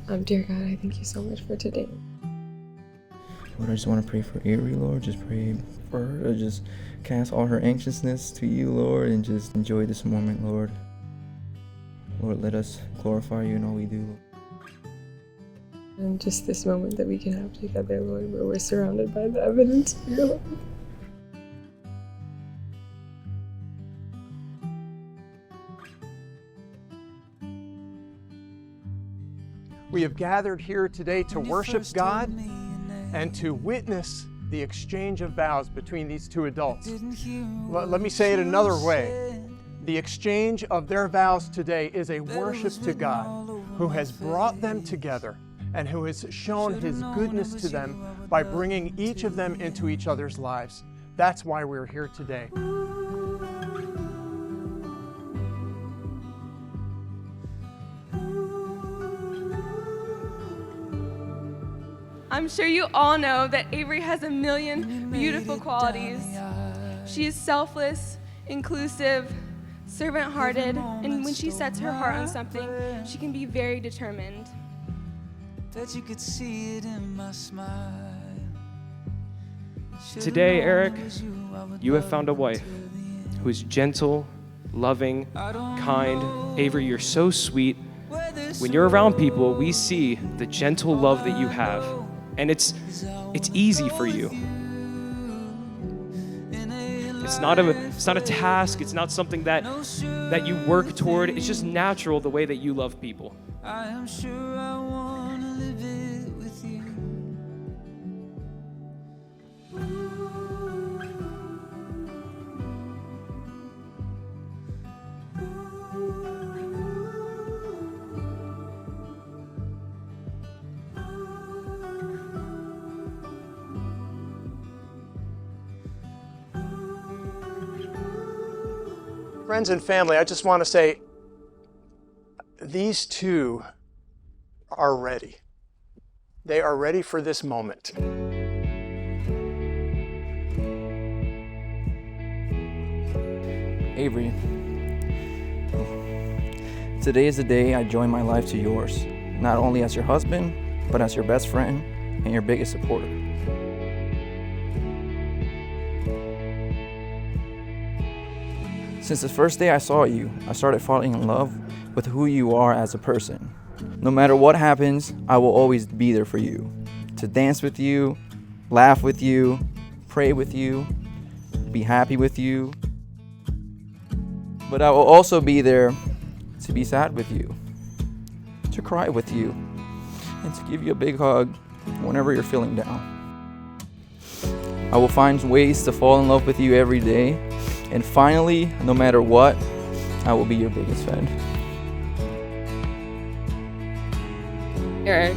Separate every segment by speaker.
Speaker 1: Dear God, I thank you so much for today.
Speaker 2: Lord, I just want to pray for Avery, Lord. Just pray for her to just cast all her anxiousness to you, Lord, and just enjoy this moment, Lord. Lord, let us glorify you in all we do, Lord.
Speaker 1: And just this moment that we can have together, Lord, where we're surrounded by the evidence of your love.
Speaker 3: We have gathered here today to worship God and to witness the exchange of vows between these two adults. Let me say it another way. The exchange of their vows today is a worship to God, who has brought them together and who has shown His goodness to them by bringing each of them into each other's lives. That's why we're here today.
Speaker 4: I'm sure you all know that Avery has a million beautiful qualities. She is selfless, inclusive, servant-hearted, and when she sets her heart on something, she can be very determined.
Speaker 5: That you could see it in my smile.
Speaker 6: Today, Eric, you have found a wife who is gentle, loving, kind. Avery, you're so sweet. When you're around people, we see the gentle love that you have. And it's easy for you. It's not a task. It's not something that you work toward. It's just natural the way that you love people.
Speaker 5: I am sure I want to live it with you.
Speaker 3: Friends and family, I just want to say, these two are ready. They are ready for this moment.
Speaker 2: Avery, today is the day I join my life to yours, not only as your husband, but as your best friend and your biggest supporter. Since the first day I saw you, I started falling in love with who you are as a person. No matter what happens, I will always be there for you, to dance with you, laugh with you, pray with you, be happy with you. But I will also be there to be sad with you, to cry with you, and to give you a big hug whenever you're feeling down. I will find ways to fall in love with you every day. And finally, no matter what, I will be your biggest fan.
Speaker 1: Eric,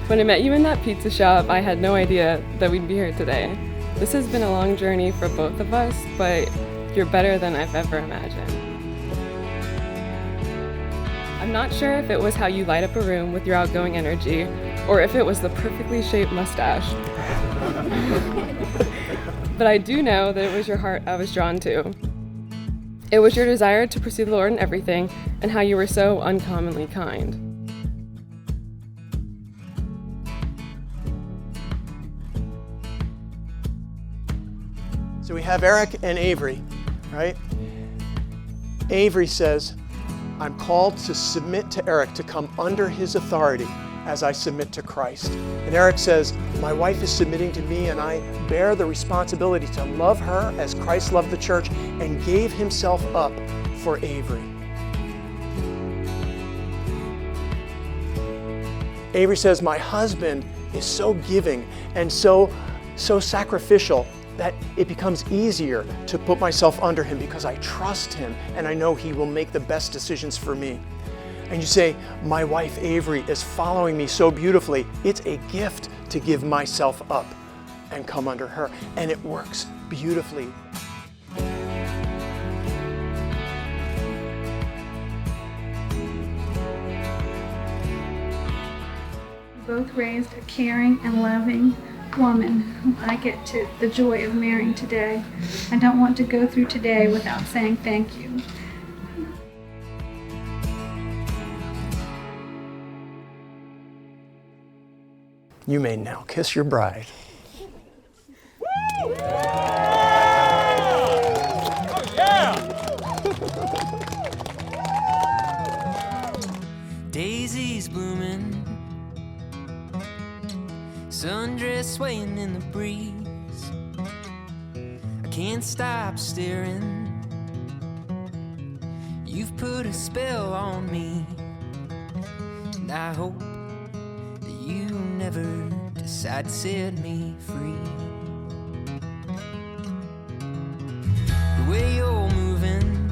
Speaker 1: when I met you in that pizza shop, I had no idea that we'd be here today. This has been a long journey for both of us, but you're better than I've ever imagined. I'm not sure if it was how you light up a room with your outgoing energy, or if it was the perfectly shaped mustache. But I do know that it was your heart I was drawn to. It was your desire to pursue the Lord in everything, and how you were so uncommonly kind.
Speaker 3: So we have Eric and Avery, right? Avery says, I'm called to submit to Eric, to come under his authority as I submit to Christ. And Eric says, my wife is submitting to me and I bear the responsibility to love her as Christ loved the church and gave himself up for Avery. Avery says, my husband is so giving and so sacrificial that it becomes easier to put myself under him because I trust him and I know he will make the best decisions for me. And you say, my wife Avery is following me so beautifully. It's a gift to give myself up and come under her. And it works beautifully.
Speaker 7: Both raised a caring and loving woman whom I get to the joy of marrying today. I don't want to go through today without saying thank you.
Speaker 3: You may now kiss your bride.
Speaker 5: Daisies blooming, sundress swaying in the breeze. I can't stop staring. You've put a spell on me, and I hope that you never decide to set me free. The way you're moving,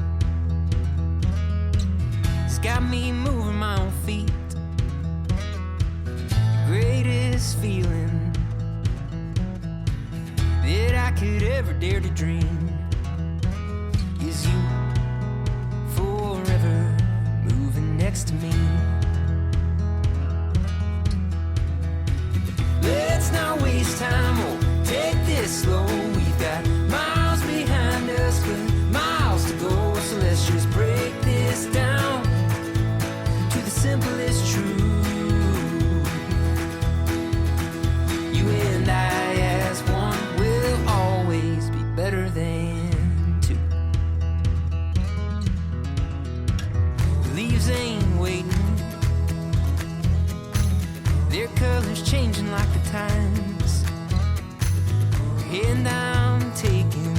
Speaker 5: it's got me moving my own feet. The greatest feeling that I could ever dare to dream is you forever moving next to me. Let's not waste time, oh, take this slow. We've got miles behind us, but miles to go. So let's just break this down to the simplest truth. You and I as one will always be better than two. The leaves ain't waiting, their colors changing like the times. And I'm taking,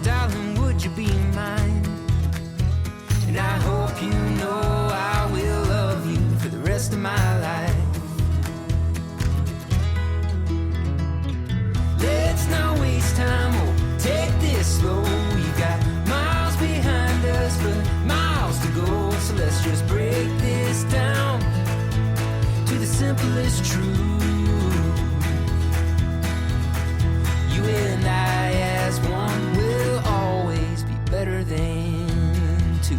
Speaker 5: darling, would you be mine? And I hope you know I will love you for the rest of my life. Let's not waste time, oh, take this slow. We've got miles behind us, but miles to go. So let's just break this down to the simplest truth. You and I as one will always be better than two.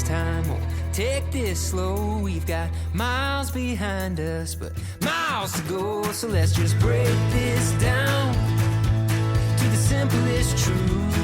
Speaker 5: Time, oh, take this slow. We've got miles behind us, but miles to go. So let's just break this down to the simplest truth.